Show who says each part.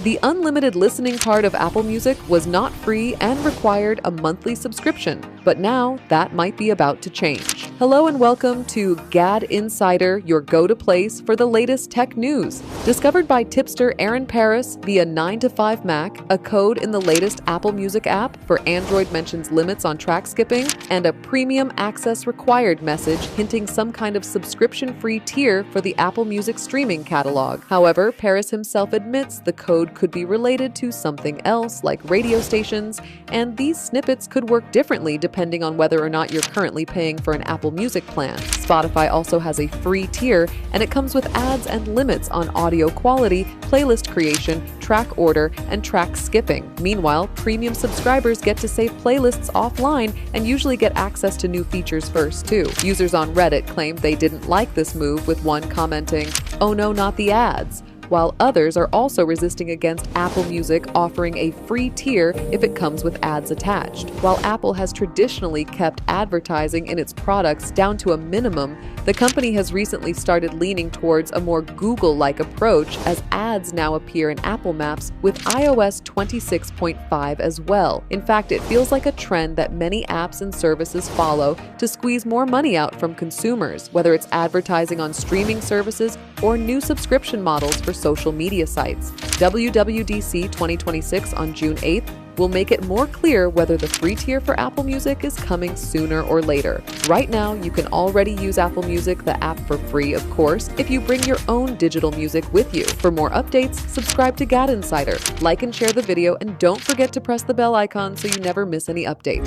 Speaker 1: The unlimited listening part of Apple Music was not free and required a monthly subscription, but now that might be about to change. Hello and welcome to GadInsider, your go-to place for the latest tech news. Discovered by tipster Aaron Paris via 9to5Mac, a code in the latest Apple Music app for Android mentions limits on track skipping, and a premium access required message hinting some kind of subscription-free tier for the Apple Music streaming catalog. However, Paris himself admits the code could be related to something else like radio stations, and these snippets could work differently depending on whether or not you're currently paying for an Apple Music plan. Spotify also has a free tier, and it comes with ads and limits on audio quality, playlist creation, track order, and track skipping. Meanwhile, premium subscribers get to save playlists offline and usually get access to new features first, too. Users on Reddit claimed they didn't like this move, with one commenting, "Oh no, not the ads," while others are also resisting against Apple Music offering a free tier if it comes with ads attached. While Apple has traditionally kept advertising in its products down to a minimum, the company has recently started leaning towards a more Google-like approach, as ads now appear in Apple Maps with iOS 26.5 as well. In fact, it feels like a trend that many apps and services follow to squeeze more money out from consumers, whether it's advertising on streaming services or new subscription models for social media sites. WWDC 2026 on June 8th will make it more clear whether the free tier for Apple Music is coming sooner or later. Right now, you can already use Apple Music, the app, for free, of course, if you bring your own digital music with you. For more updates, subscribe to GadInsider, like and share the video, and don't forget to press the bell icon so you never miss any update.